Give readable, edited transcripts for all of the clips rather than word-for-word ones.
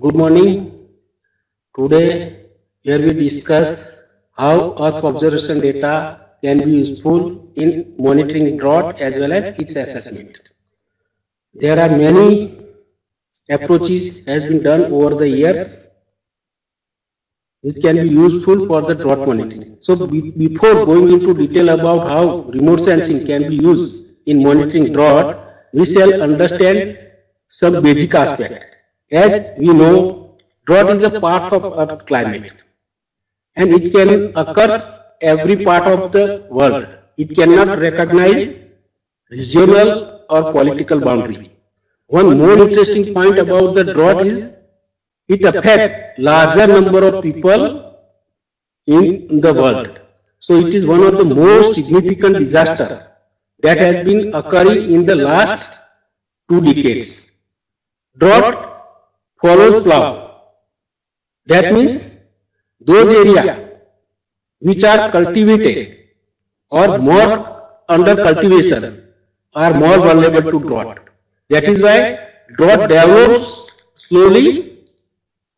Good morning. Today, here we discuss how Earth observation data can be useful in monitoring drought as well as its assessment. There are many approaches has been done over the years which can be useful for the drought monitoring. So, before going into detail about how remote sensing can be used in monitoring drought, we shall understand some basic aspect. As we know, drought is a part of Earth climate and it can occur every part of the world. It cannot recognize regional or political boundary. One more interesting point about the drought is it affects larger number of people in the world. So it is one of the most significant disasters that has been occurring in the last 2 decades. Drought follows plough. That means those areas which are cultivated or more under cultivation are more vulnerable to drought. That is why drought develops slowly,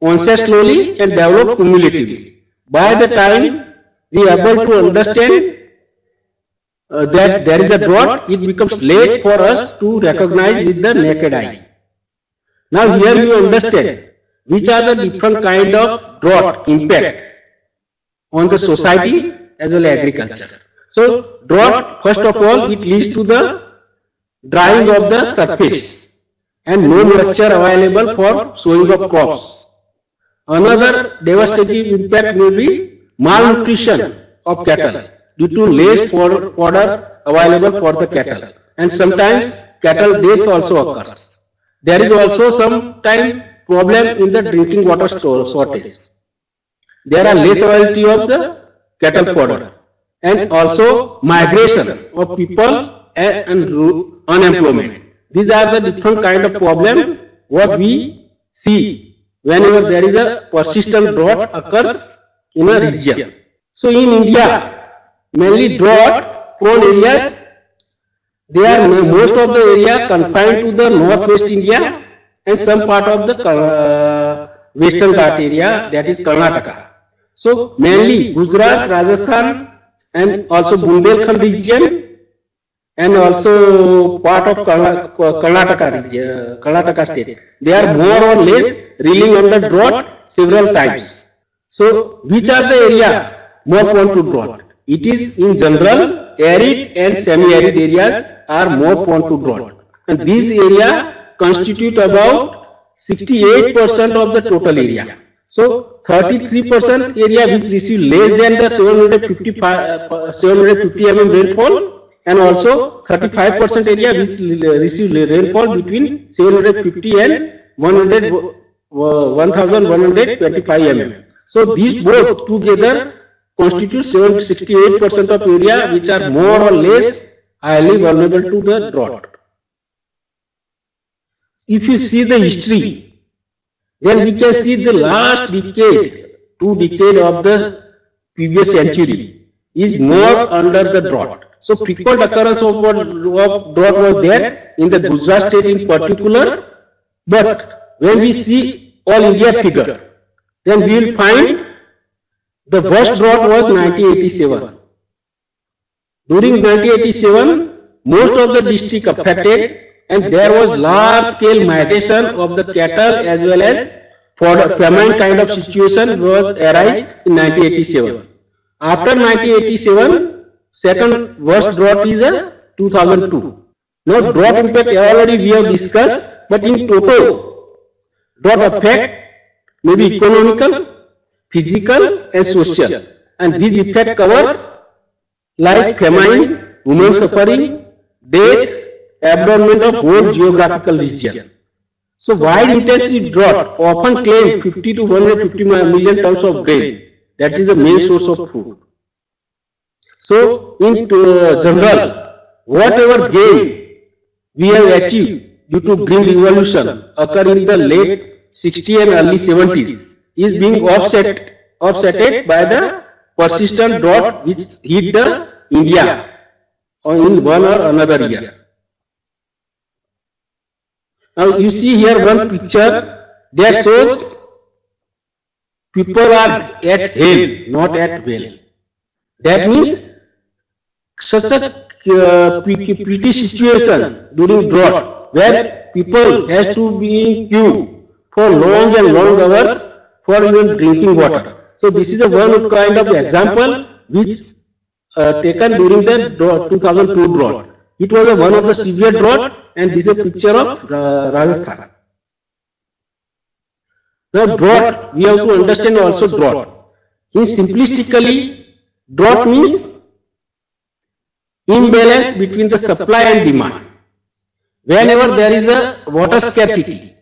onset slowly and develop cumulatively. By the time we are able to understand that there is a drought, it becomes late for us to recognize with the naked eye. Now here you understand which are the different kind of drought impact on the society as well as agriculture. So drought, first of all, it leads to the drying of the surface and no moisture available for sowing of crops. Another devastating impact may be malnutrition of cattle due to less fodder available for the cattle, and sometimes cattle death also occurs. There is also sometimes problem in the drinking water shortage. There are less availability of the cattle fodder and also migration of people and unemployment. These are the different kind of problem what we see whenever there is a persistent drought occurs in a region. So in India, mainly drought prone areas, they are most of the area confined to the northwest India and some part of the western Ghat area, that is Karnataka. So mainly Gujarat, Rajasthan and also Bundelkhand region and also part of Karnataka region, Karnataka state. They are more or less reeling under drought several times. So which are the area more prone to drought? It is in general arid and semi-arid areas are more prone to drought, and these areas constitute about 68% of the total area. So 33% area which receive less than the 750 mm rainfall, and also 35% area which receive rainfall between 750 and 1125 mm. So these both together constitute 68% of area which are more or less highly vulnerable to the drought. If you see the history, then we can see the last decade, 2 decades of the previous century is more under the drought. So frequent occurrence of drought was there in the Gujarat state in particular, but when we see all India figure, then we will find the worst drought was 1987. During 1987, most of the district affected, and there was large scale migration of the cattle as well as for famine kind of situation was arise in 1987. After 1987, second worst drought is 2002. Now drought impact already we have discussed, but in total, drought effect may be economical, physical and social, and this effect covers like famine, women suffering, death, abandonment of whole geographical region. So wide intensity drought often claim 50 to 150 million tons of grain. That is the main source of food. So in general, whatever gain we have achieved due to green revolution occur in the late 60s and early 70s is being offsetted by the persistent drought which hit the India in one or another year. Now you see here one picture that shows people are at hell, not at well. That means such a pretty situation during drought where people has to be in queue for long and long hours for even drinking water. So this is a one kind of example which taken during the 2002 drought. It was one of the severe drought, and this is a picture of Rajasthan. Now drought, we have to understand also drought. In simplistically, drought means imbalance between the supply and demand. Whenever there is a water scarcity,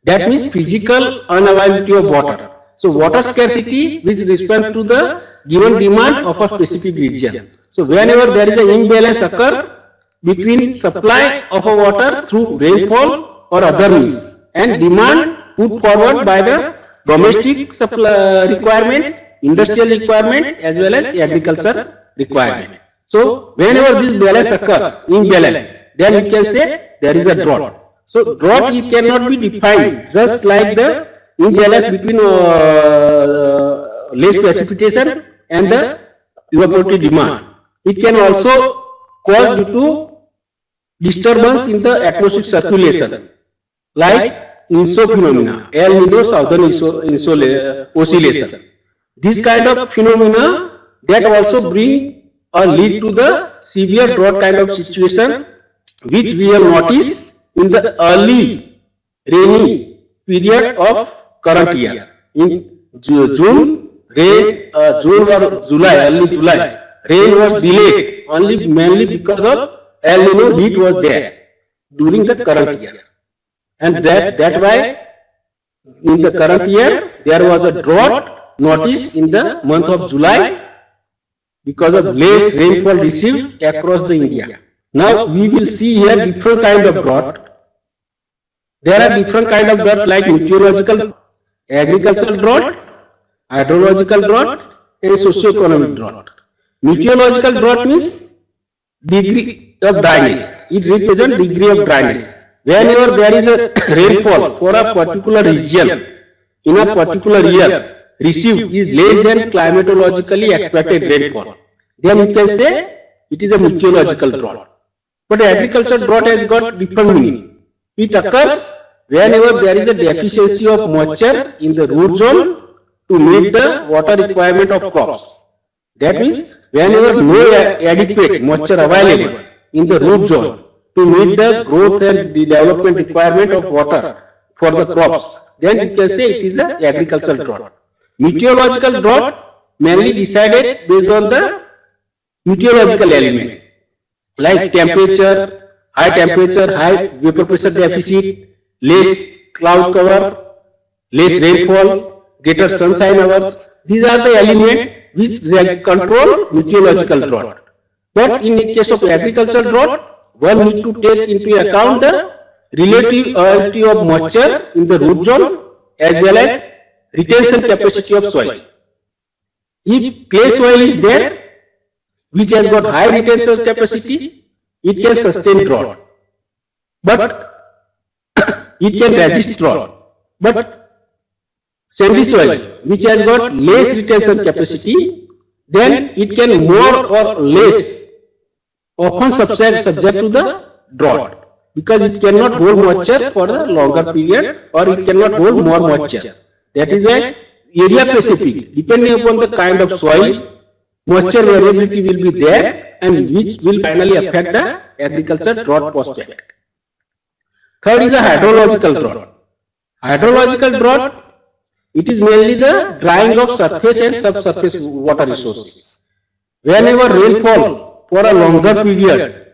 that means physical unavailability of water. So water scarcity with respect to the given demand of a specific region. So whenever there is an imbalance occur between supply of a water through rainfall or other means and demand put forward by the domestic supply requirement, industrial requirement as well as agriculture requirement. So whenever this balance occur, imbalance, then we can say there is a drought. So drought it cannot be defined just like the imbalance between less precipitation and the evaporative demand. It can also cause due to disturbance in the atmospheric circulation, like ENSO phenomena, El Nino Southern Oscillation. This kind of phenomena that also bring or lead to the severe drought kind of situation, which we have noticed in the early rainy period of current year. In June or July, early July, rain was delayed only mainly because of El Nino heat was there during the current year, and that why in the current year there was a drought noticed in the month of July because of less rainfall received across the India. Now we will see here different kind of drought. There are different kind of drought like meteorological, agricultural drought, hydrological drought, and socio-economic drought. Meteorological drought means degree of dryness. It represents degree of dryness. Whenever there is a rainfall for a particular region in a particular year, received is less than climatologically expected rainfall, then you can say it is a meteorological drought. But agricultural drought has got different meaning. It occurs whenever there is a deficiency of moisture in the root zone to meet the water requirement of crops. That means whenever no adequate moisture available in the root zone to meet the growth and the development requirement of water for the crops, then you can say it is an agricultural drought. Meteorological drought mainly decided based on the meteorological element like temperature, high vapor pressure deficit, less cloud cover, less rainfall, greater sunshine hours. These are the elements which control meteorological drought. But in the case of agricultural drought, one need to take into account the relative availability of moisture in the root zone as well as retention capacity of soil. If clay soil is there, which has got high retention capacity, it can sustain drought, but it can resist drought. But sandy soil, which has got less retention capacity, then it can more or less often subject to the drought because it cannot hold moisture for a longer period or it cannot hold more moisture. That is why area specific, depending upon the kind of soil, moisture variability will be there and which will finally affect the agriculture drought prospect. Third is a hydrological drought. Hydrological drought, it is mainly the drying of surface and subsurface water resources. Whenever rainfall for a longer period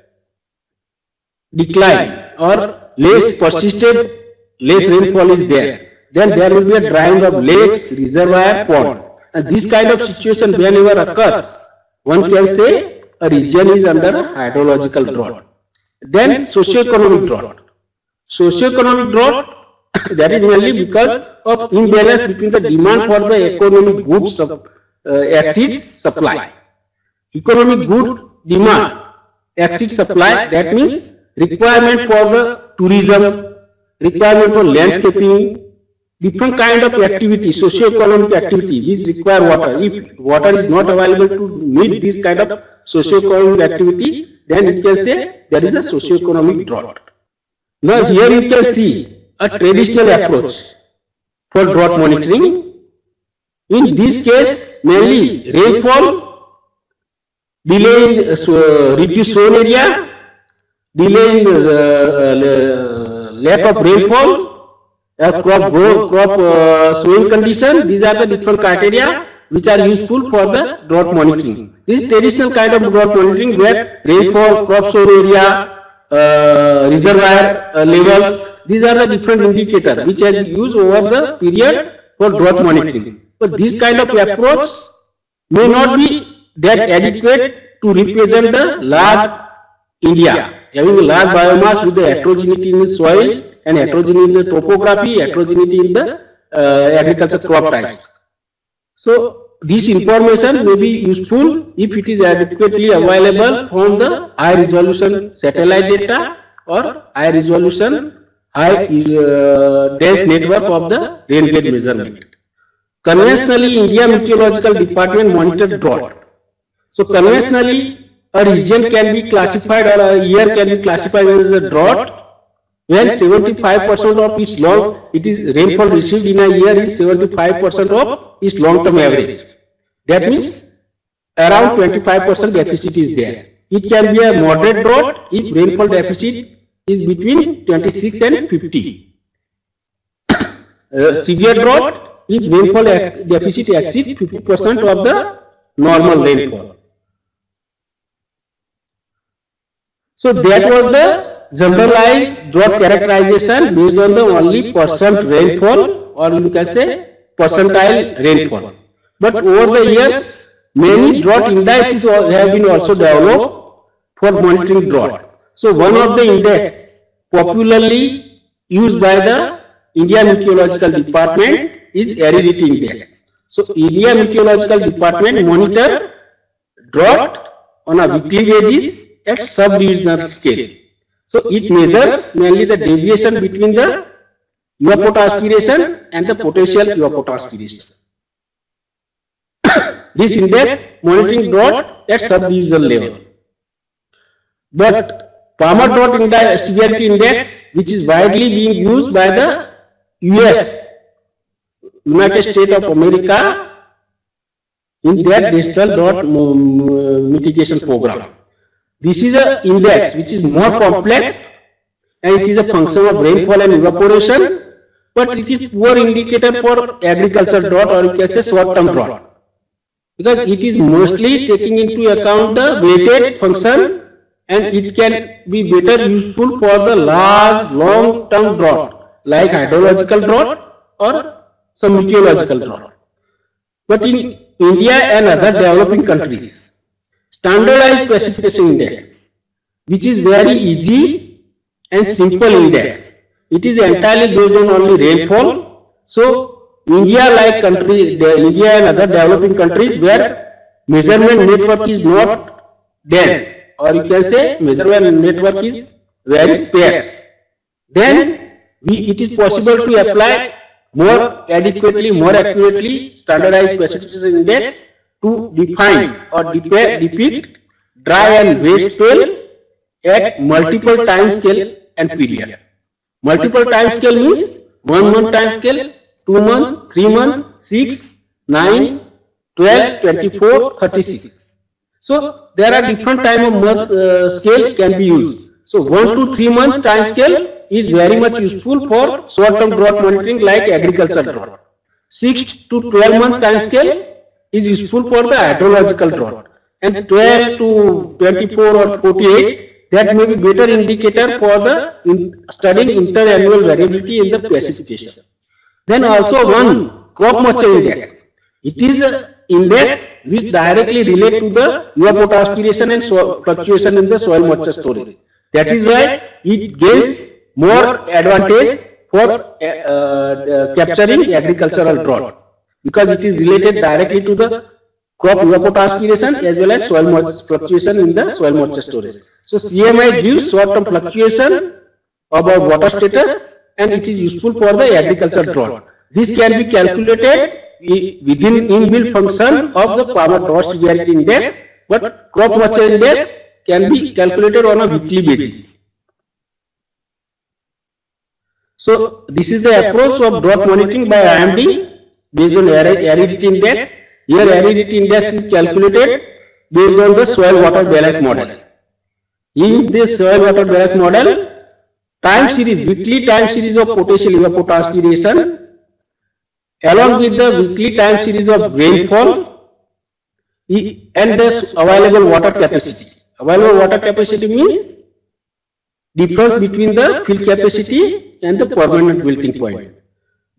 decline or less persistent, less rainfall is there, then there will be a drying of lakes, reservoir, pond. And this kind of situation whenever occurs, one can say a region is under a hydrological drought. Then socio-economic drought. Socio-economic drought, that is mainly because of imbalance between the demand for the economic goods exceeds supply. Economic good demand exceeds supply, that means requirement for the tourism, requirement for landscaping, different kind of activity, socio-economic activity which require water. If water is not available to meet this kind of socio-economic activity, then you can say there is a socio-economic drought. Now here you can see a traditional approach for drought monitoring. In this case, mainly rainfall, delay in reduced sown area, delay in lack of rainfall, crop sowing condition. These are the different criteria which are useful for the drought monitoring. This traditional kind of drought monitoring where rainfall, crop sown area, reservoir levels, these are the different indicators which are used over the period for drought monitoring. But this kind of approach may not be that adequate to represent the large India, having a large biomass with the heterogeneity in the soil and heterogeneity in the topography, heterogeneity in the agriculture crop types. So this information may be useful if it is adequately available from the high resolution satellite data or high resolution, high dense network of the rain gauge measurement. Conventionally, India Meteorological Department monitored drought. So conventionally, a region can be classified or a year can be classified as a drought when 75% of its rainfall received in a year is 75% of its long-term average. That means around 25% deficit is there. It can be a moderate drought if rainfall deficit is between 26 and 50. Severe drought if rainfall deficit exceeds 50% of the normal rainfall. So that was the generalized drought characterization based on the only percent rainfall, or you can say percentile rainfall. But over the years, many drought indices have been also developed for monitoring drought. So one of the index popularly used by the India Meteorological Department is aridity index. So India Meteorological Department monitor drought on a weekly basis at sub-divisional scale. So it measures mainly the deviation between the evapotranspiration and the potential evapotranspiration. This index monitoring drought at sub-divisional level. But Palmer drought severity index, which is widely being used by the United States of America in their digital drought mitigation program. This is an index which is more complex and it is a function of rainfall and evaporation, but it is poor indicator for agricultural drought, or you can say short-term drought, because it is mostly taking into account the weighted function and it can be better useful for the large long-term drought like hydrological drought or some meteorological drought. But in India and other developing countries, standardized precipitation index, which is very easy and simple index, it is entirely based on only rainfall. So India and other developing countries where measurement network is not dense, or you can say measurement network is very sparse, then it is possible to apply more adequately, more accurately standardized precipitation index to define or depict dry and wet spell at multiple time scale and period. Multiple time scale means 1 month time scale, 2 month, 3 month, 6, 9, 12, 24, 36. So there are different time of month scale can be used. So 1 to 3 month time scale is very much useful for short-term drought monitoring like agricultural drought. 6 to 12 month time scale is useful for the hydrological drought, and 12 to 24 or 48, that may be better indicator for the studying interannual variability in the precipitation. Then also one crop moisture index. It is an index which directly relates to the evapotranspiration and fluctuation in the soil moisture storage. That is why it gains more advantage for capturing agricultural drought, because it is related directly to the crop evapotranspiration as well as soil moisture fluctuation in the soil moisture storage. So CMI gives short-term fluctuation about water status and it is useful for the agricultural drought. This can be calculated within inbuilt function of the farmer drought severity index, but crop moisture index can be calculated on a weekly basis. So this is the approach of drought monitoring by IMD based on aridity index. Here aridity index is calculated based on the soil water balance model. In this soil water balance model, weekly time series of potential evapotranspiration along with the weekly time series of rainfall and the available water capacity. Available water capacity means difference between the field capacity and the permanent wilting point.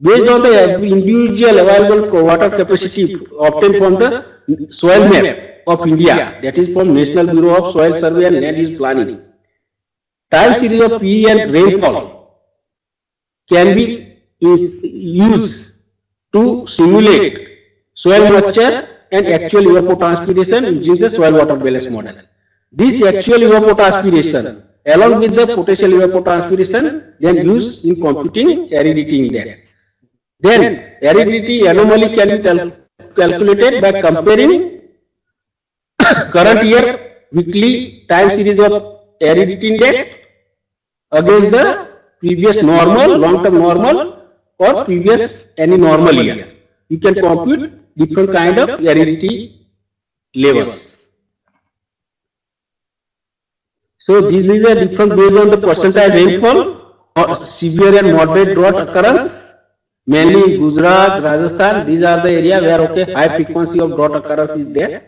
Based on the individual available water capacity obtained from the soil map of India, that is from National Bureau of Soil Survey and Land Use Planning, time series of PE and rainfall can be used to simulate soil moisture and actual evapotranspiration using the soil water balance model. This actual evapotranspiration along with the potential evapotranspiration then used in computing aridity index. Then aridity anomaly can be calculated by comparing current year weekly time series of aridity index against the previous normal, long-term normal or previous any normal year. You can compute different kind of aridity levels. So this is a different based on the percentile rainfall or severe and moderate drought occurrence, mainly in Gujarat, Rajasthan. These are the area where high frequency of drought occurrence is there.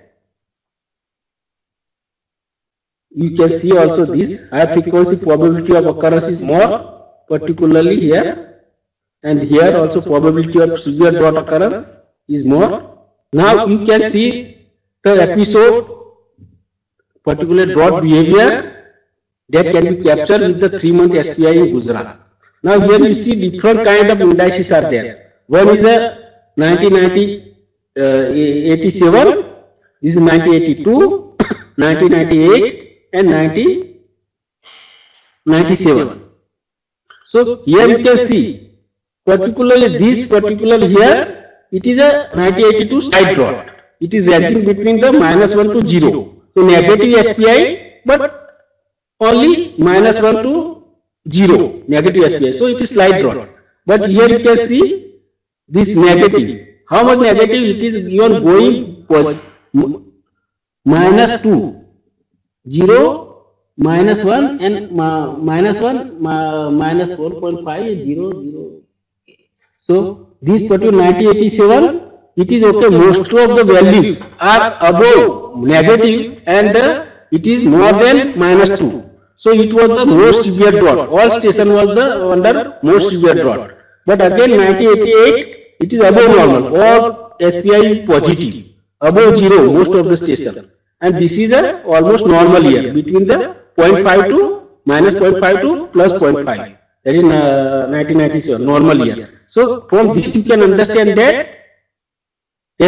You can see also this high frequency probability of occurrence is more, particularly here, and here also probability of severe drought occurrence is more. Now you can see the episode, particular drought behavior that can be captured with the 3-month SPI in Gujarat. Now here you see different kind of indices are there. One is a 1987, this is 1982, 1998 and 1997. So here you can see particularly this particular here it is a 1982 side drought. It is ranging between the -1 to 0. So negative SPI but only -1 to 0 negative SPI. So it is slight drought. But here you can see this negative. How much negative it is given going -2. 0, -1 and -1, -4.5, 0, 0. So this particular 1987, it is okay. Most of the values are above negative and it is more than -2. So it was the most severe drought. All station was under most severe drought. But again 1988, it is above normal. All SPI is positive, above 0 most of the station. And this is a almost normal year between the 0.5 to -0.5 to +0.5. That is 1997 normal year. So from this you can understand that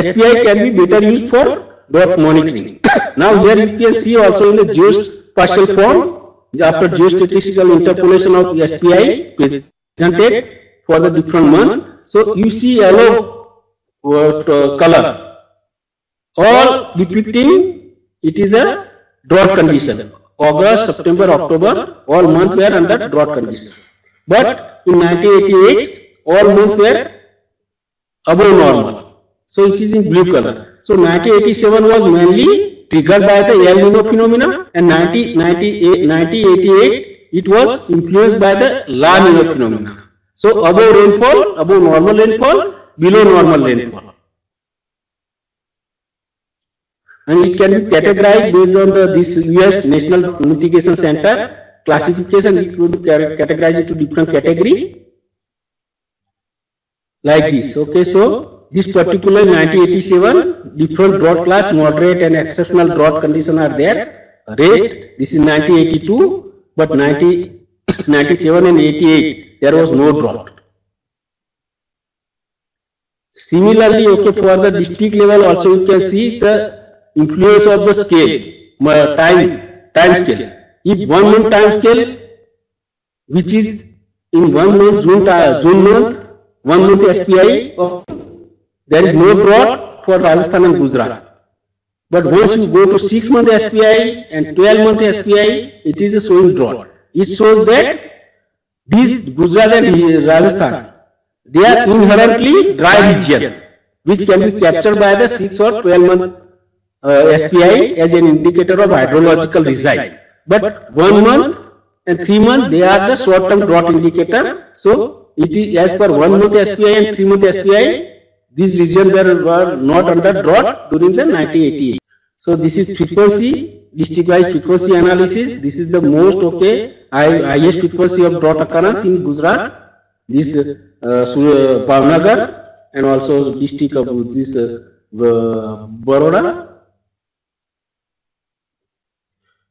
SPI can be better used for drought monitoring. Now here you can see also in the partial form after geostatistical interpolation of SPI presented for the different month. So you see yellow color, all depicting it is a drought condition. August, September, October, all months were under drought condition. But in 1988, all months were above normal. So it is in blue color. So 1987 was mainly triggered by the El Nino phenomena, and 1988 it was influenced by the La Nina phenomena. So above rainfall, above normal rainfall, below normal rainfall. And it can be categorized based on this US National Mitigation Center classification. It will be categorized into different category like this. Okay, so this particular 1987 different drought class, moderate and exceptional drought condition are there. Rest, this is 1982, but 1997 and 88 there was no drought. Similarly, okay, for the district level also you can see the influence of the scale, time scale. If 1 month time scale, which is in 1 month, June month, 1 month SPI, there is no drought for Rajasthan and Gujarat. But once you go to 6 month SPI and 12 month SPI, it is a showing drought. It shows that these Gujarat and Rajasthan, they are inherently dry region, which can be captured by the 6 or 12 month SPI as an indicator of hydrological reside. But 1 month and 3 months, they are the short term drought indicator. So it is as per 1 month SPI and 3 month SPI, these regions were not under drought during the 1988. So this is frequency, district-wise frequency analysis. This is the most highest frequency of drought occurrence in Gujarat, this Bhavnagar, and also district of this Baroda.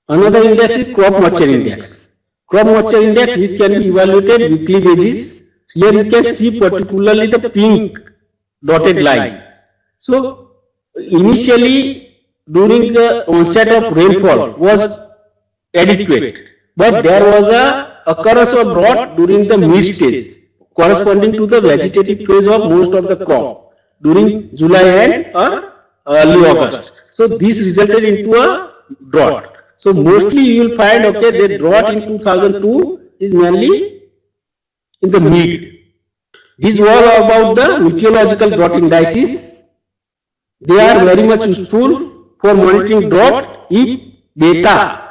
Another index is crop moisture index. Crop moisture index, which can be evaluated weekly basis. Here you can see particularly the pink dotted line. So initially, during the onset of rainfall was adequate, but there was a occurrence of drought during the mid stage, corresponding to the vegetative phase of most of the crop during July and early August. So this resulted into a drought. So mostly you will find the drought in 2002 is mainly in the mid. This was about the meteorological drought indices. They are very much useful for monitoring drought if data,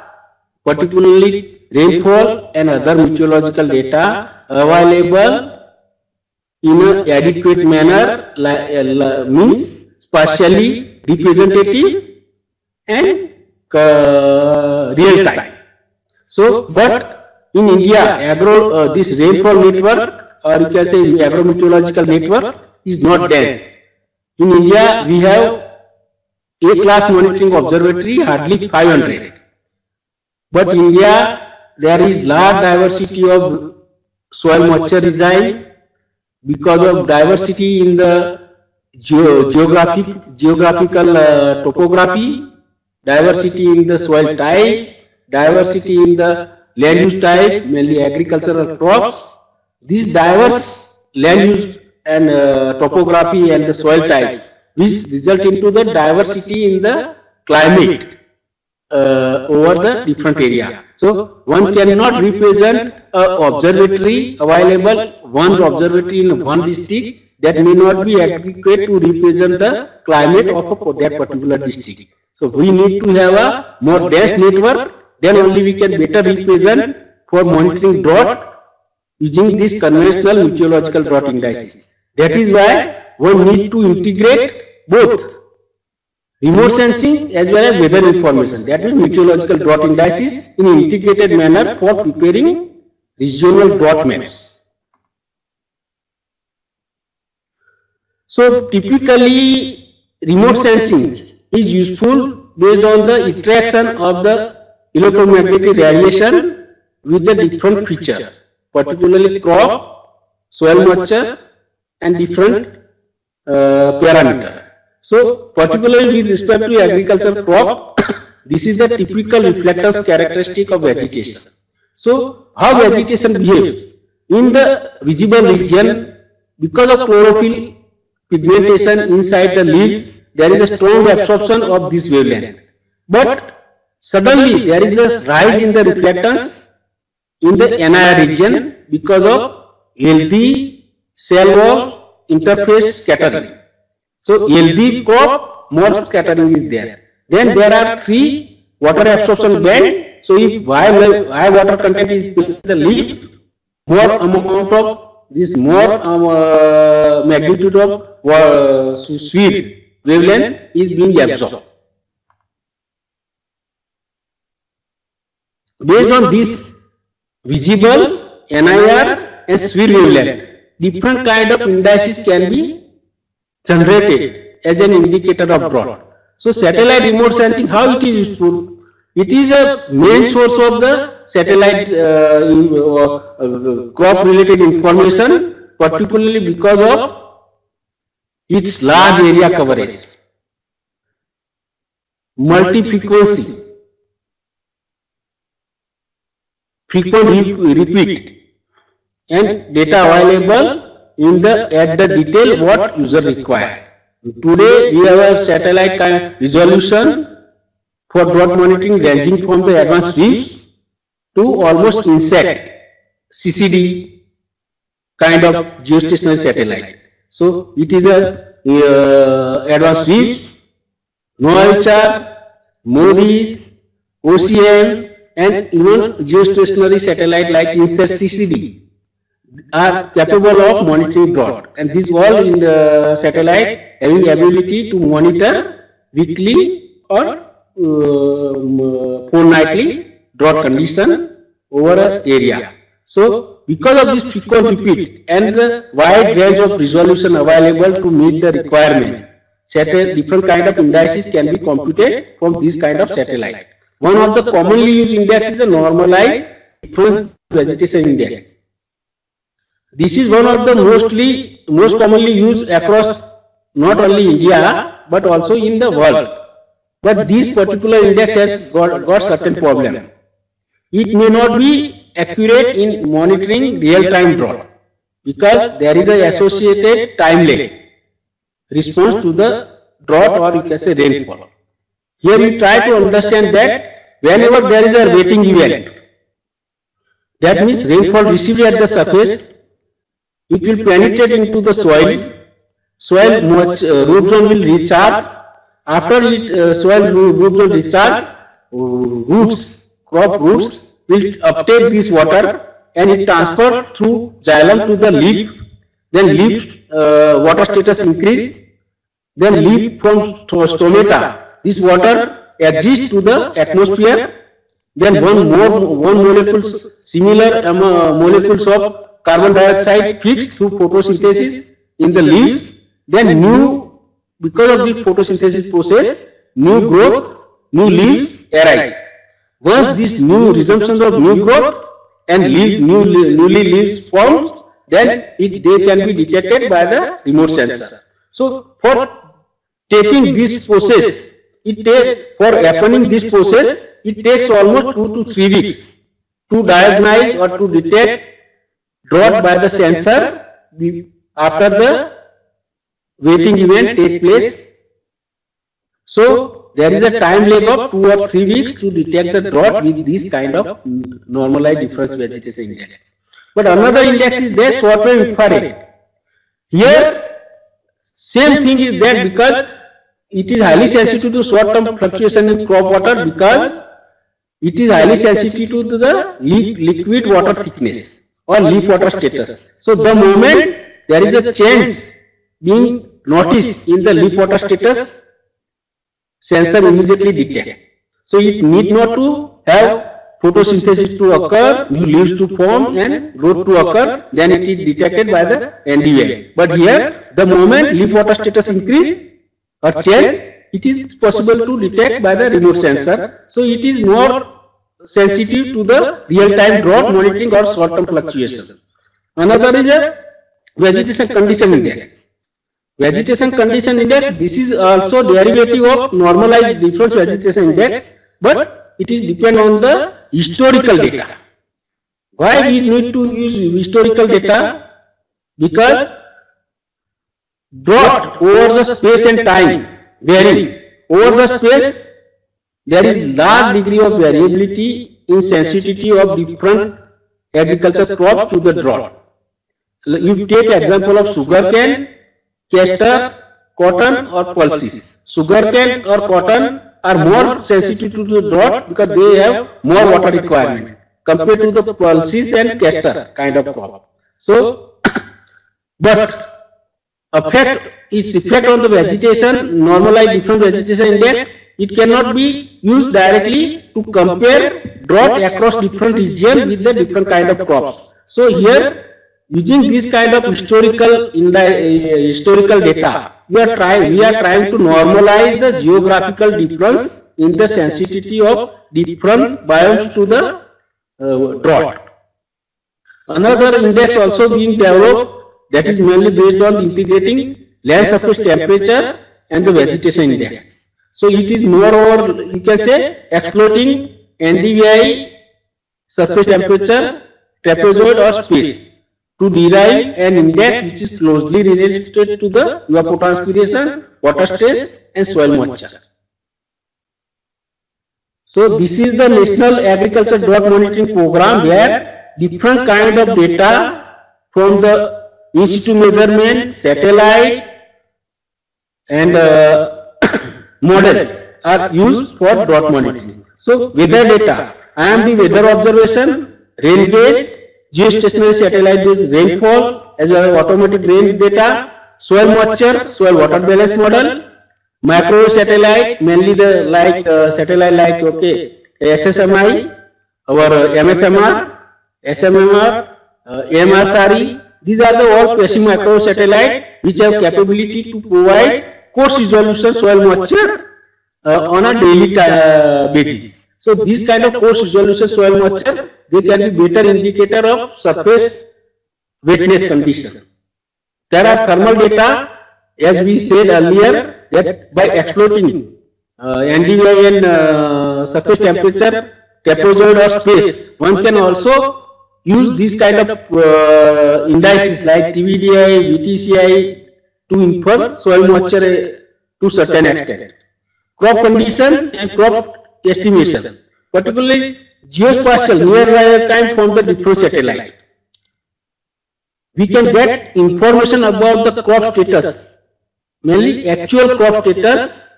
particularly rainfall and other meteorological data, available in an adequate manner, means partially representative and real time. So, but in India, this rainfall network, or you can say agro-meteorological network, is not dense. In India, we have A-class monitoring observatory, hardly 500. But in India, there is large diversity of soil moisture reside because of diversity in the geographical topography, diversity in the soil types, diversity in the land use type, mainly agricultural crops. These diverse land use and topography and the soil types, which result into the diversity in the climate over the different area. So one cannot represent an observatory available, one observatory in one district, that may not be adequate to represent the climate of that particular district. So we need to have a more dense network, then only we can better represent for monitoring drought using this conventional meteorological drought indices. That is why one need to integrate both remote sensing as well as weather information, that is meteorological drought indices, in an integrated manner for preparing regional drought maps. So typically remote sensing is useful based on the interaction of the electromagnetic radiation with the different feature, particularly crop, soil moisture and different parameter. So particularly with respect to agricultural crop, this is the typical reflectance characteristic of vegetation. So how vegetation behaves? In the visible region, because of chlorophyll pigmentation inside the leaves, there is a strong absorption of this wavelength. But suddenly there is a rise in the reflectance in the NIR region because of healthy cell wall interface scattering. So healthy crop, more scattering is there. Then there are 3 water absorption band. So if high water content is in the leaf, more amount of this magnitude of sweet wavelength is being absorbed. Based on this visible, NIR and sweet wavelength, different kind of indices can be generated as an indicator of drought. So satellite remote sensing, how it is useful? It is a main source of the satellite crop related information, particularly because of its large area coverage, multi-frequency, frequent repeat, and data available at the detail what user require. Today we have a satellite kind resolution for drought monitoring ranging from the advanced reefs to almost insect CCD kind of geostationary satellite. So it is a advanced reefs, NOAA, MODIS, OCM, and even geostationary satellite like INSAT CCD are capable of monitoring drought, and these all in the satellite having ability to monitor weekly or fortnightly drought condition over an area. So because of this frequent repeat and the wide range of resolution available to meet the requirement, different kind of indices can be computed from this kind of satellite. One of the commonly used index is the normalized different vegetation index. This is one of the most commonly used across not only India but also in the world. But this particular index has got certain problem. It may not be accurate in monitoring real-time drought because there is an associated time lag response to the drought, or you can say rainfall. Here we try to understand that whenever there is a wetting event, that means rainfall received at the surface, it will penetrate into the soil. Root zone will recharge. After soil root zone recharge, crop roots will uptake this water and it transfer through xylem to the leaf. Then leaf water status increase. Then leaf from stomata, this water exists to the atmosphere. Then one molecule, similar molecules of carbon dioxide fixed through photosynthesis in the leaves. Then because of the photosynthesis process, new growth, new leaves arise. Once this new resumption of new growth and newly leaves forms, then they can be detected by the remote sensor. So for taking this process, for happening this process, it takes almost 2 to 3 weeks to diagnose or to detect drought by the sensor after the wetting event take place. So there is a time lag of 2 or 3 weeks to detect the drought with this kind of normalized difference vegetation index. But another index is there, short-wave infrared. Here same thing is there because it is highly sensitive to short-term fluctuation in crop water, because it is highly sensitive to the liquid water thickness or leaf water status. So the moment there is a change being noticed in the leaf water status, sensor immediately detect. So it need not to have photosynthesis to occur, new leaves to form and growth to occur, then it is detected by the NDVI. But here the moment leaf water status increase or change, it is possible to detect by the remote sensor. So it is more sensitive to the real-time drought monitoring or short-term fluctuation. Another is a vegetation condition index. Vegetation condition index, this is also derivative of normalized difference vegetation index, but it is depend on the historical data. Why we need to use historical data? Because drought over the space and time vary. Over the space, there is large degree of variability in sensitivity of different agricultural crops to the drought. You take example of sugarcane, castor, cotton or pulses. Sugarcane or cotton are more sensitive to the drought because they have more water requirement compared to the pulses and castor kind of crop. So, but its effect on the vegetation, normalized different vegetation index, it cannot be used directly to compare drought across different regions with the different kind of crops. So here, using this kind of historical data, we are trying to normalize the geographical difference in the sensitivity of different biomes to the drought. Another index also being developed, that is mainly based on integrating land surface temperature and the vegetation index. So it is more or you can say exploiting NDVI, surface temperature, trapezoid or space. to derive an index which is closely related to the evapotranspiration, water stress, and soil moisture. So this is the National Agriculture Drought Monitoring Program, where different kind of data from the in-situ measurement, satellite, and models are used for drought monitoring. So weather data, IMD weather observation, rain gauge, geostationary satellite based rainfall, as well as automatic rain data, soil moisture, soil water balance model, micro satellite, mainly the satellite like SSMI, our MSMR, SMMR, MSRE. These are the all passive micro satellite which have capability to provide coarse resolution soil moisture on a daily basis. So these kind of coarse resolution soil moisture, they can be better indicator of surface wetness condition. There are thermal data, as we said earlier, that by exploiting NDVI and surface temperature, trapezoid or space, one can also use these kind of indices like TVDI, VTCI to infer soil moisture to certain extent. Crop condition and crop estimation, particularly geospatial near real time from the different satellite. We can get information about the crop status, mainly actual crop status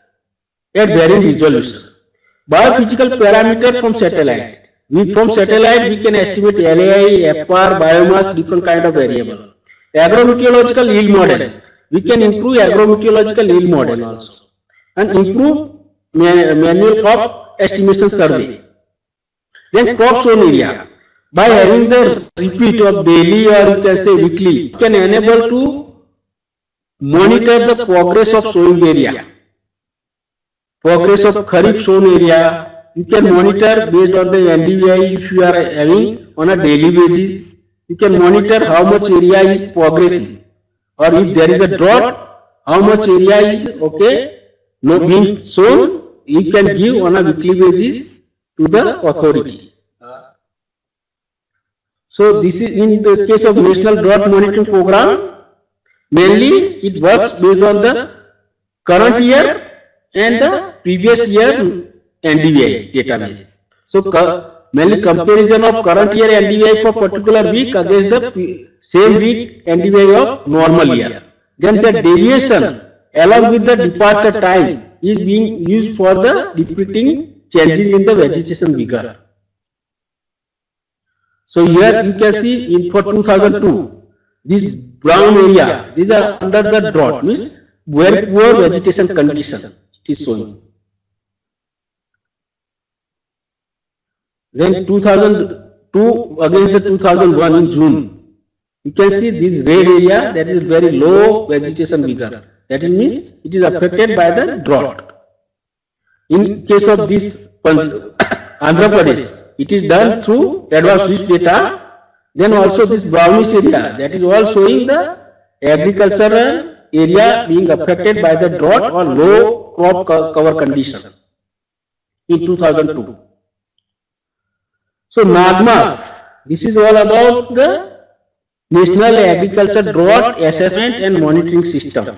at varying resolution. Biophysical parameter from satellite. From satellite we can estimate LAI, FR, biomass, different kind of variable. Agrometeorological yield model. We can improve agrometeorological yield model also, and improve manual crop estimation survey. Then crop sown area. By having the repeat of daily or you can say weekly, you can enable to monitor the progress of sowing area, progress of kharif sown area. You can monitor based on the NDVI if you are having on a daily basis. You can monitor how much area is progressing, or if there is a drought, how much area is being sown. You can give on a weekly basis to the authority. So this is in the case of National Drought Monitoring Program. Mainly it works based on the current year and the previous year NDVI database. So mainly comparison of current year NDVI for particular week against the same week NDVI of normal year. Then the deviation along with the departure time is being used for the depicting changes in the vegetation vigor. So here you can see for 2002, this brown area, these are under the drought, means very poor vegetation condition it is showing. Then 2002 against the 2001 in June, you can see this red area, that is very low vegetation vigor. That means it is affected by the drought. In case of this Andhra Pradesh, it is done through advanced risk data. Then also this brownish area, that is all showing the agricultural area being affected by the drought or low crop cover condition in 2002. So NAGMAS, this is all about the National Agriculture Drought Assessment and Monitoring System.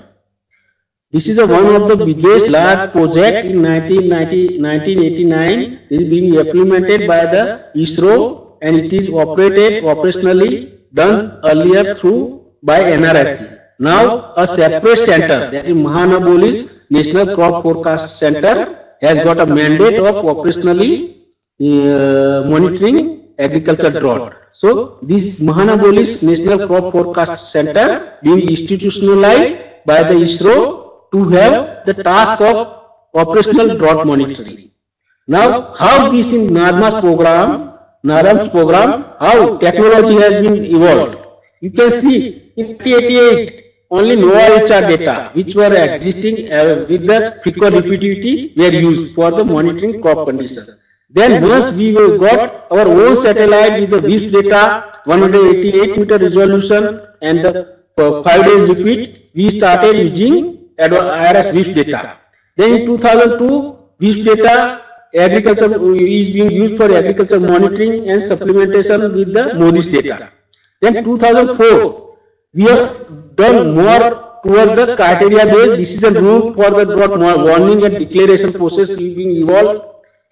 This is one of the biggest large project in 1989. It is being implemented by the ISRO and it is operationally done earlier by NRSC. Now a separate center, that is Mahanabolis National Crop Forecast Center, has got a mandate of operationally monitoring agriculture drought. So this Mahanabolis National Crop Forecast Center being institutionalized by the ISRO to have the task of operational drought monitoring. Now, how this in NAGMAS program, how technology has been evolved. You can see in 1988, only NOAA HR data, which were existing with the frequent repeativity, were used for the monitoring crop conditions. Then once we got our own satellite with the WISP data, 188 meter resolution and the 5 days repeat, we started using IRS WISP data. Then in 2002, WISP data agriculture is being used for agriculture monitoring and supplementation with the MODIS data. Then 2004, we have done more towards the criteria-based decision rule for the drought warning and declaration process being evolved,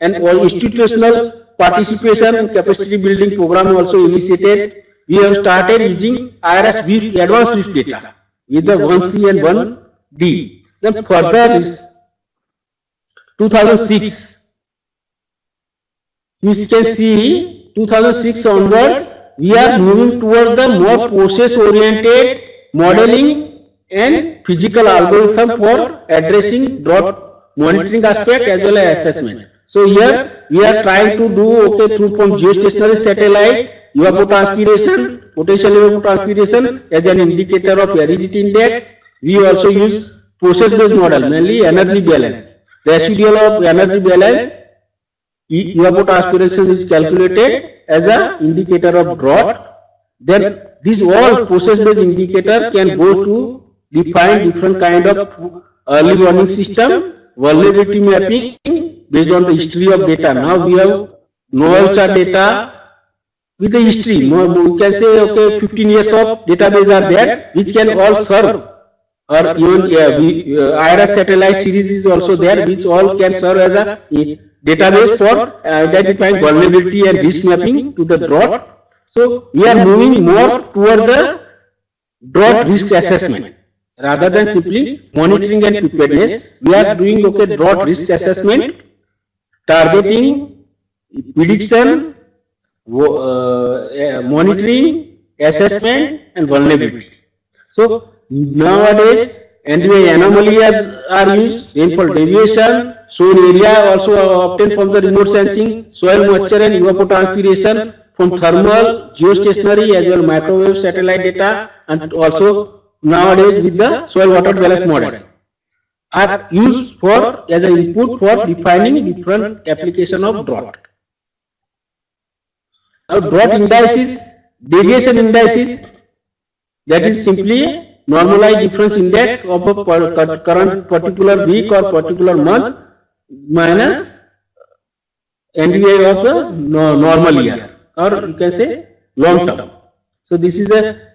and all institutional participation and capacity building program also initiated. We have started using IRS WIF, advanced WIF data with the 1C and 1D. Then further is 2006. You can see 2006 onwards, we are moving towards the more process-oriented modeling and physical algorithm for addressing drought monitoring aspect as well as assessment. So here we are trying to do through from geostationary satellite, evapotranspiration, potential evapotranspiration as an indicator of aridity index. We also use process-based model, mainly energy balance. Residual of energy balance, evapotranspiration is calculated as an indicator of drought. Then this all process-based indicator can go to define different kind of early warning system, vulnerability mapping based on the history of data. Now we have NOAA data with the history. We can say 15 years of database are there, which can all serve, or even IRS satellite series is also there, which all can serve as a database for identifying vulnerability and risk mapping to the drought. So we are moving more toward the drought risk assessment rather than simply monitoring and preparedness. We are doing drought risk assessment, targeting, prediction, monitoring, assessment, and vulnerability. So nowadays NDVI anomalies are used, rainfall deviation, soil area also obtained from the remote sensing, soil moisture and evapotranspiration from thermal, geostationary as well microwave satellite data, and also nowadays with the soil water balance model are used for as an input for defining different application of drought. Now drought indices, deviation indices, that is simply normalized difference index of a current particular week or particular month minus NDVI of the normal year, or you can say long term. So this is a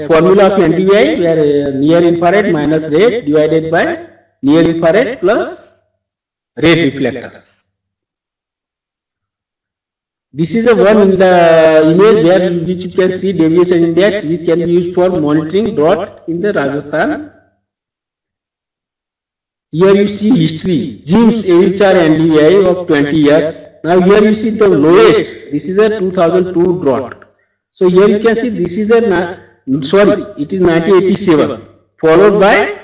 formula of NDVI where near infrared minus rate divided by near infrared plus rate reflectors. This is a one in the image where which you can see deviation index, which can be used for monitoring drought in the Rajasthan. Here you see history, GIMS AHR NDVI of 20 years. Now here you see the lowest. This is a 2002 drought. So here you can see this is a it is 1987 followed by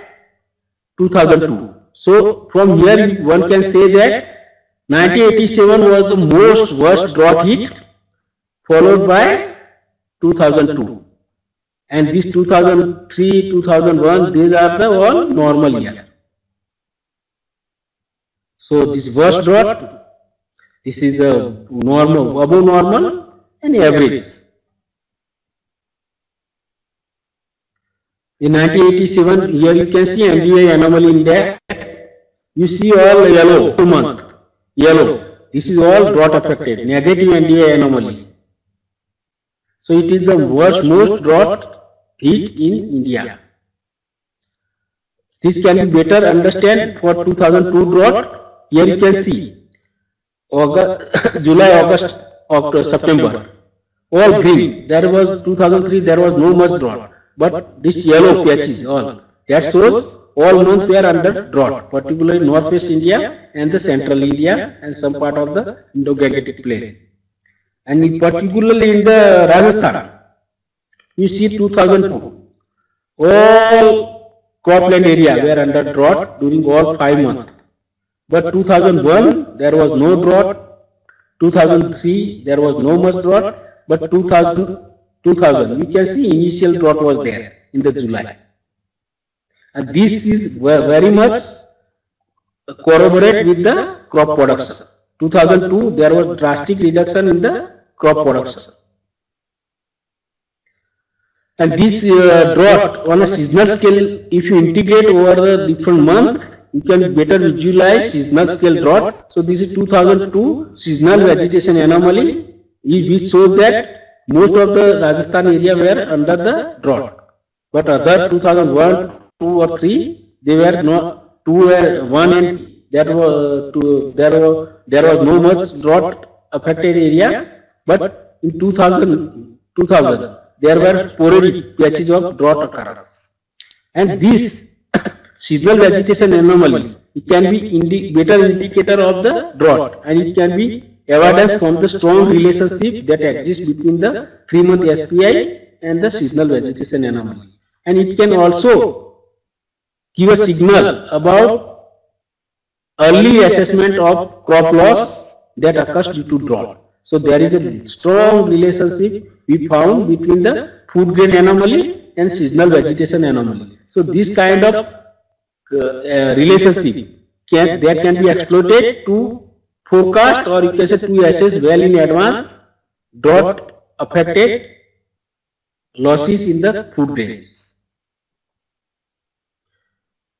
2002. So from here one can say that 1987 was the most worst drought hit, followed by 2002, and this 2003, 2001, these are the all normal year. So this worst drought, this is the normal, above normal and average. In 1987, here you can see NDVI anomaly index. You see all yellow 2 month. Yellow, this is all drought affected, negative NDVI anomaly. So it is the most drought hit in India. This can be better understand for 2002 drought. Here you can see August, July, August, October, September, all green. There was 2003, there was no much drought, but this yellow patches all. That shows all months were under drought, particularly northwest India and the central India and some part of the Indo-Gangetic plain. And particularly in the Rajasthan, you see 2002, all cropland area were under drought during all 5 months. But 2001, there was no drought. 2003, there was no much drought. But 2000, you can see initial drought was there in the July. And this is very much corroborate with the crop production. 2002, there was drastic reduction in the crop production. And this drought on a seasonal scale, if you integrate over the different months, you can better visualize seasonal scale drought. So this is 2002 seasonal vegetation anomaly, which shows that most of the Rajasthan area were under the drought. But other 2001, 2 or 3, they were not 2 were 1 and there was no much drought affected areas. But in 2000 there were sporadic patches of drought occurrence. And this seasonal vegetation anomaly, it can be better indicator of the drought, and it can be evidence from the strong relationship that exists between the 3-month SPI and the seasonal vegetation anomaly. And it can also give a signal about early assessment of crop loss that occurs due to drought. So there is a strong relationship we found between the food grain anomaly and seasonal vegetation anomaly. So this kind of relationship can be exploited to forecast, or you can say to assess well in advance drought affected losses in the food grains.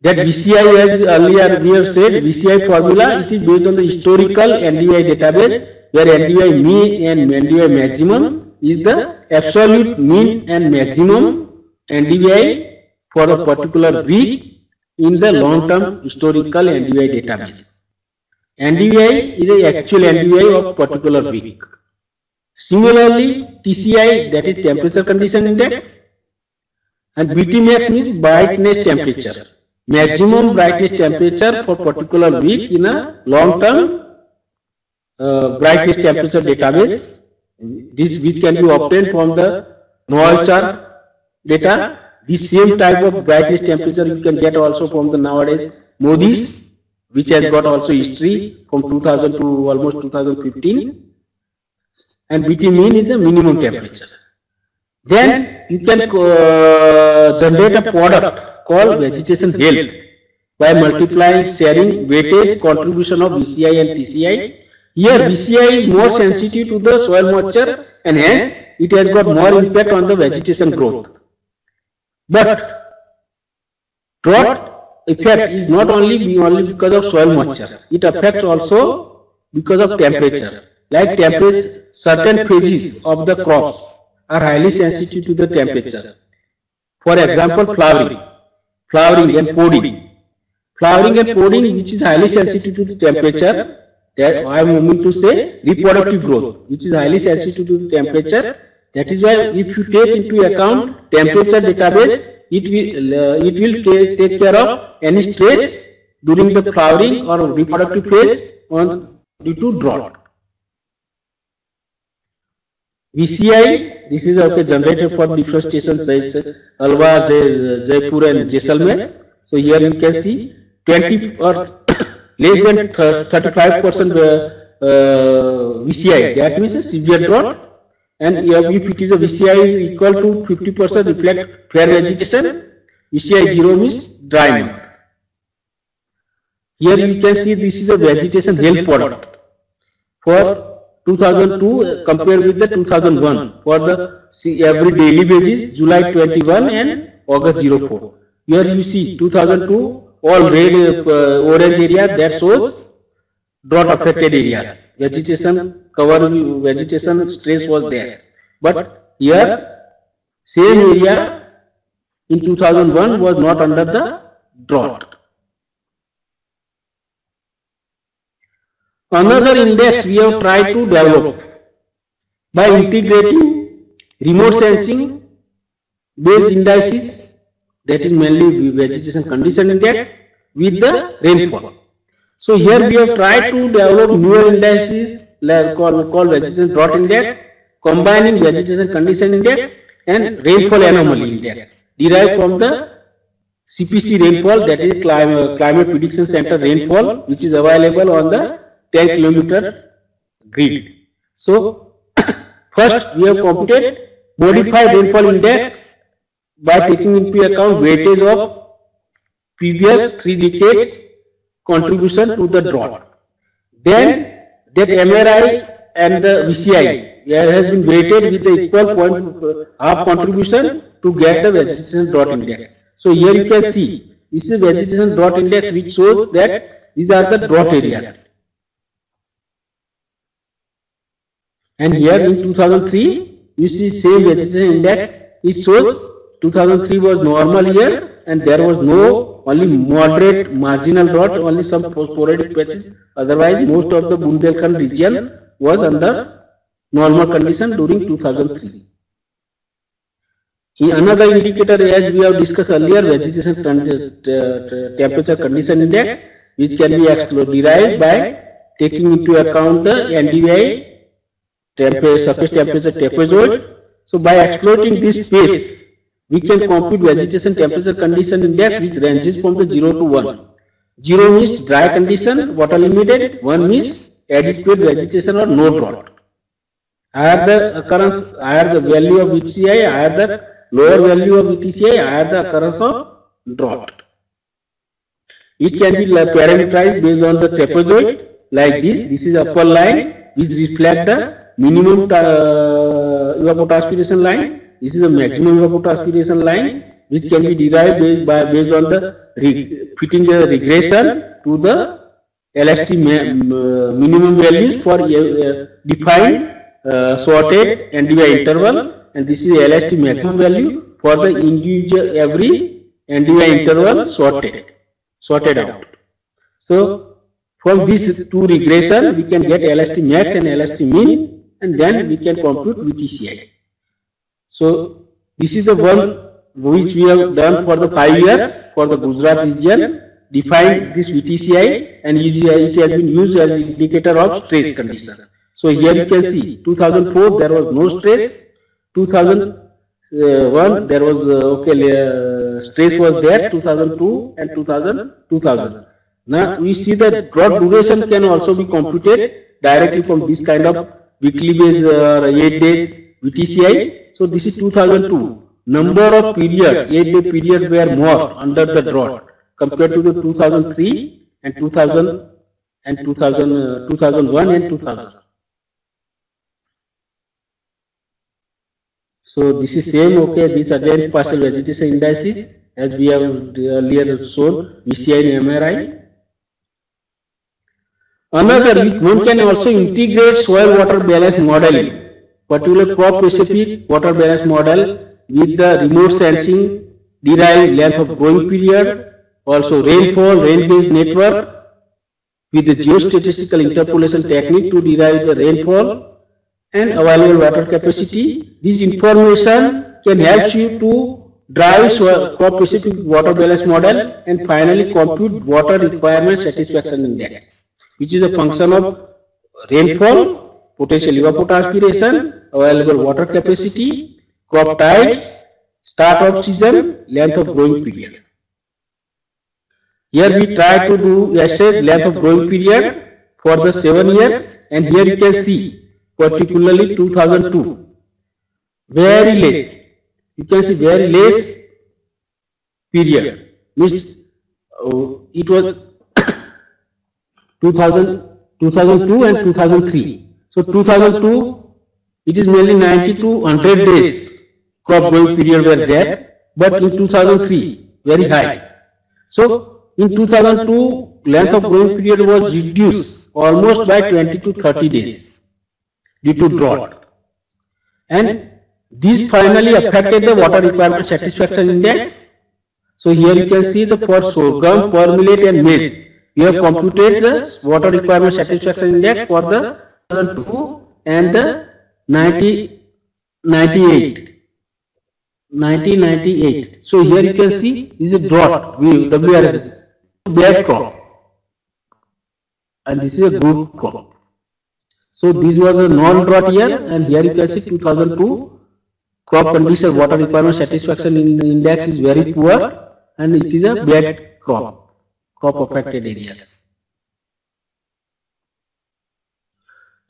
That VCI, as earlier we have said, VCI formula, it is based on the historical NDVI database, where NDVI mean and NDVI maximum is the absolute mean and maximum NDVI for a particular week in the long-term historical NDVI database. NDVI is the actual NDVI of particular week. Similarly, TCI, that is temperature condition index, and BTmax means brightness temperature. Maximum brightness temperature for particular week in a long-term brightness temperature database. This which can be obtained from the NOAA data. This same type of brightness temperature you can get also from the nowadays MODIS, which has got also history from 2000 to almost 2015. And BT mean is the minimum temperature. Then you can generate a product called vegetation health by multiplying, sharing weightage contribution of VCI and TCI. Here VCI is more sensitive to the soil moisture, and hence it has got more impact on the vegetation growth. But drought effect is not only because of soil moisture, it affects also because of temperature. Like temperature, certain phases of the crops are highly sensitive to the temperature. For example, flowering and podding. Flowering and podding, which is highly sensitive to the temperature, that I am moving to say reproductive growth, which is highly sensitive to the temperature. That is why if you take into account temperature database, it will take care of any stress during the flowering or reproductive phase due to drought. VCI, this is generated for deforestation sites Alwar, Jaipur and Jaisalmer. So here you can see 20 or less than 35% VCI, that means a severe drought. And if it is a VCI is equal to 50% reflect fair vegetation, VCI 0 means dry month. Here you can see this is a vegetation health product for 2002 compared with the 2001 for the every daily basis, July 21 and August 04. Here you see 2002 all red orange area, that shows drought affected areas. Vegetation cover, vegetation stress was there. But here same area in 2001 was not under the drought. Another index we have tried to develop by integrating remote sensing based indices, that is mainly vegetation condition index, with the rainfall. So here we have tried to develop newer indices called vegetation drought index, combining vegetation condition index and rainfall anomaly index derived from the CPC rainfall, that is Climate Prediction Center rainfall, which is available on the 10 kilometer grid. So first we have computed modified rainfall index by taking into account weightage of previous 3 decades contribution to the drought. Then that MRI and the VCI has been weighted with the equal half contribution to get the vegetation drought index. So here you can see this is vegetation drought index, which shows that these are the drought areas. And here in 2003 you see same vegetation index. It shows 2003 was normal year and there was no only moderate marginal drought, only some sporadic patches. Otherwise, most of the Bundelkhand region was under normal condition during 2003. Another indicator, as we have discussed earlier, vegetation temperature condition index, which can be derived by taking into account the NDVI surface temperature trapezoid. So by exploiting this space, we can compute vegetation temperature condition index, which ranges from the 0 to 1. 0 means dry condition, water limited. 1 means adequate vegetation or no drought. Higher the occurrence, higher the value of VTCI, higher the lower value of VTCI, higher the occurrence of drought. It can be parameterized based on the trapezoid like this. This is upper line which reflect the minimum evapotranspiration line. This is a maximum evapotranspiration line which can be derived based on the fitting the regression to the LST minimum values for defined sorted NDVI interval, and this is LST maximum value for the individual every NDVI interval sorted out. So from these two regression we can get LST max and LST min, and then we can compute VTCI. So this is the one which we have done for the 5 years for the Gujarat region, defined this VTCI, and it has been used as indicator of stress condition. So here you can see 2004 there was no stress, 2001 there was stress was there, 2002 and 2000. Now we see that drought duration can also be computed directly from this kind of weekly base or 8 days VTCI. So this is 2002. Number of period, 8-day period were more under the drought compared to the 2003 and 2000 and 2001 and 2000. So this is same, these again partial vegetation indices as we have earlier shown, VCI and MRI. Another, one can also integrate soil water balance modeling, particular crop specific water balance model with the remote sensing, derived length of growing period, also rainfall, rain-based network with the geostatistical interpolation technique to derive the rainfall and available water capacity. This information can help you to drive crop specific water balance model and finally compute water requirement satisfaction index, which is a function of rainfall, potential evapotranspiration, available water capacity, crop types, start of season, length of growing period. Here we try to assess length of growing period for the 7 years, and here you can see particularly 2002, very less. You can see very less period, means it was 2002 and 2003. So 2002, it is mainly 90 to 100 days crop growing period were there, but in 2003 very high. So in 2002 length of growing period was reduced almost by 20 to 30 days due to drought, and this finally affected the water requirement satisfaction index. So here you can see the for sorghum, pearl millet and maize, we have computed the water requirement satisfaction index for the 2002 and the 1998. So here you can see this is a drought, WRS, bad crop, and this is a good crop. So this was a non-drought year, and here you can see 2002 crop condition water requirement satisfaction index is very poor, and it is a bad crop affected areas.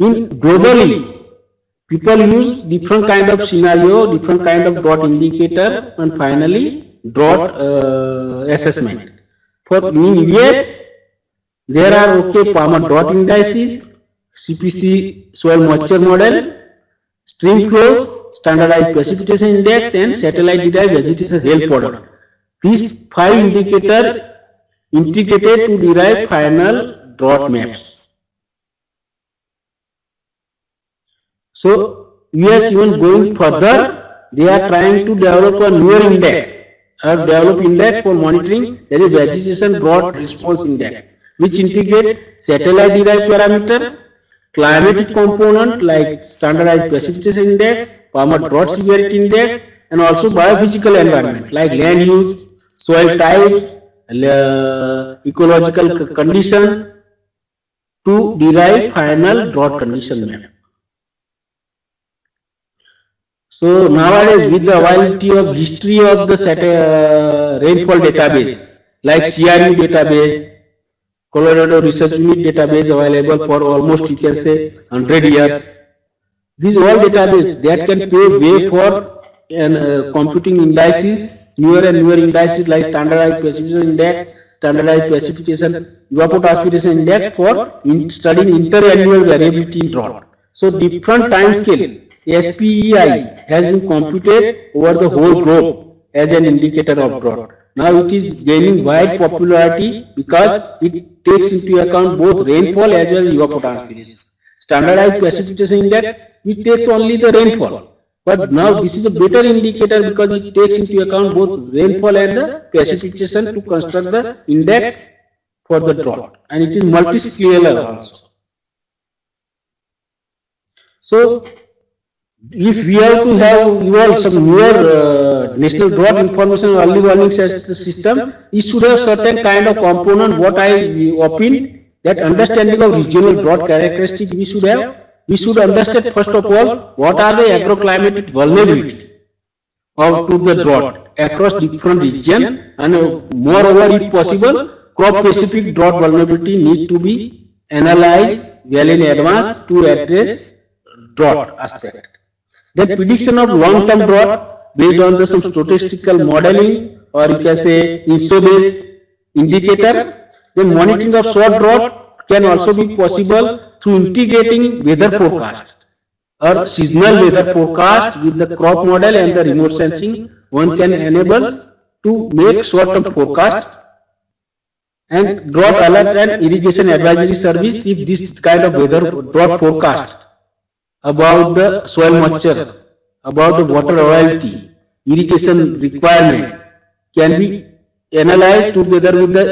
Globally, people use different kind of scenario, different kind of drought indicator, and finally drought assessment. For in US, there are farmer drought indices, CPC soil moisture model, stream flows, standardized precipitation index, and satellite derived vegetation health model. These 5 indicators integrated to derive final drought maps. So US even going further, they are trying to develop a newer index, or develop index for monitoring. There is vegetation drought response index, which integrate satellite derived parameter, climatic component like standardized precipitation index, farmer drought severity index, and also biophysical environment like land use, soil types, ecological condition to derive final drought condition map. So nowadays, with the availability of history of the rainfall database like CRU database, Colorado Research Unit database available for almost you can say 100 years. These all database that can pave way for computing indices, newer and newer indices like standardized precipitation index, standardized precipitation, evapotranspiration index for studying interannual variability in drought. So different time scale SPEI has been computed over the whole globe as an indicator of drought. Now it is gaining wide popularity because it takes into account both rainfall as well as evapotranspiration. Standardized precipitation index, it takes only the rainfall. But now this is a better indicator because it takes into account both rainfall and the precipitation to construct the index for the drought. And it is multiscalar also. So if we have to have evolved some newer national drought information early warning system, it should have certain kind of component. What I opine that understanding of regional drought characteristics we should have. We should understand first of all what are the agroclimatic vulnerability to the drought across different regions, and moreover, if possible, crop specific drought vulnerability need to be analyzed well in advance to address drought aspect. Then prediction of long-term drought based on the some statistical modeling, or you can say INSO-based indicator. Then monitoring of short drought can also be possible through integrating weather forecast or seasonal weather forecast with the crop model and the remote sensing. One can enable to make short-term forecast and drought alert and irrigation advisory service if this kind of weather drought forecast about the soil moisture, about the water availability, irrigation requirement can be analyzed together with the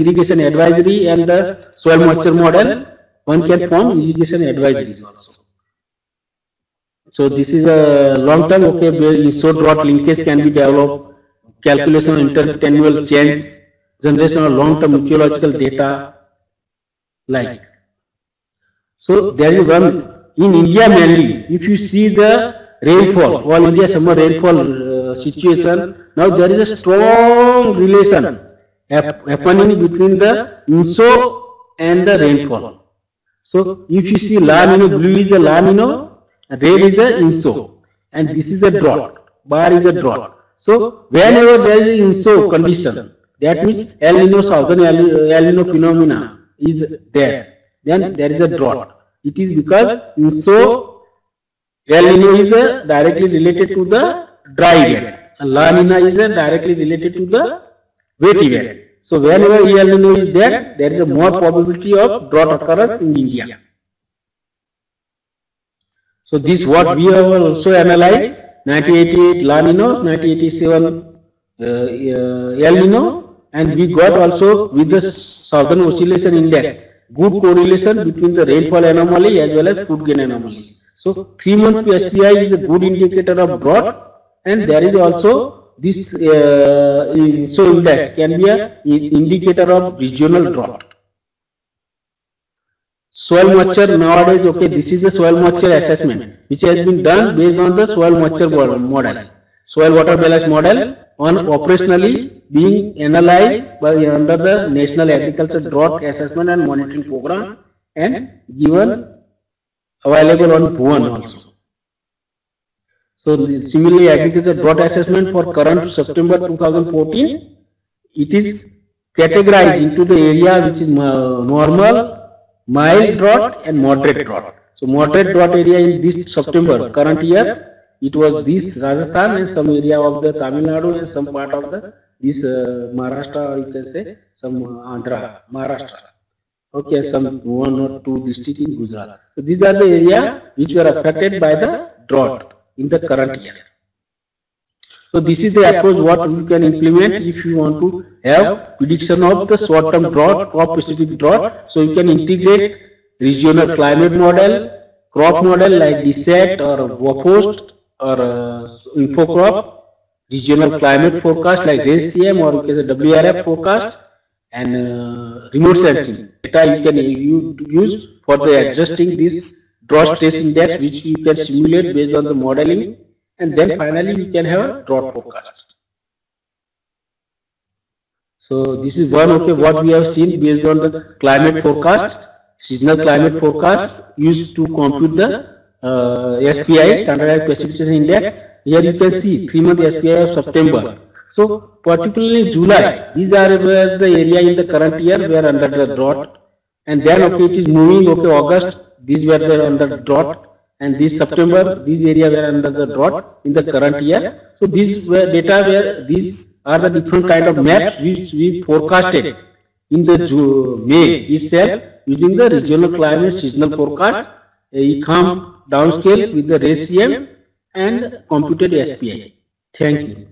irrigation advisory and the soil moisture model. One can form irrigation advisories also. So this is a long term, okay, so drought linkage can be developed, calculation of interannual change, generation of long term meteorological data like. So there is one. In India mainly, if you see the rainfall, all India summer rainfall situation, now there is a strong relation happening between the INSO and the rainfall. So if you see La Nino, blue is a La Nino, red is a INSO, and this is a drought, bar is a drought. So whenever there is INSO condition, that means El Nino, southern El Nino phenomena is there, then there is a drought. It is because INSO El Nino is directly related to the dry event, and La Nina is directly related to the wet event. So whenever El Nino is there, there is a more probability of drought occurrence in India. So this what we have also analyzed: 1988 La Nino, 1987 El Nino, and we got also with the Southern Oscillation Index good correlation between the rainfall anomaly as well as food gain anomaly. So 3-month SPI is a good indicator of drought, and there is also this INSO index can be an indicator of regional drought. Soil moisture nowadays, okay, this is the soil moisture assessment which has been done based on the soil moisture model, soil water balance model, on operationally being analyzed by under the National Agriculture Drought Assessment and Monitoring Program and given available on Bhuvan also. So similarly, agriculture drought assessment for current September 2014, it is categorized into the area which is normal, mild drought and moderate drought. So moderate drought area in this September current year, it was this Rajasthan and some area of the Tamil Nadu and some part of the this Maharashtra, or you can say some Andhra, Maharashtra. Okay, some 1 or 2 districts in Gujarat. So these are the areas which were affected by the drought in the current year. So this is the approach what you can implement if you want to have prediction of the short-term drought, crop-specific drought. So you can integrate regional climate model, crop model like DSET or WAPOST or InfoCrop, regional climate forecast like RACM or WRF forecast, and remote sensing data you can use for the adjusting this drought stress index, which you can simulate based on the modeling, and then finally we can have a drought forecast. So this is one, okay, what we have seen based on the climate forecast, seasonal climate forecast used to compute the SPI, standardized precipitation index. Here you can see 3-month SPI of September. So particularly July, these are where the area in the current year were under the drought, and then okay, it is moving, okay, August, these were under drought, and this September, these area were under the drought in the current year. So these were data where these are the different kind of maps which we forecasted in the May itself using the regional climate seasonal forecast, ECOM downscale with the RACM and computed SPI. Thank you.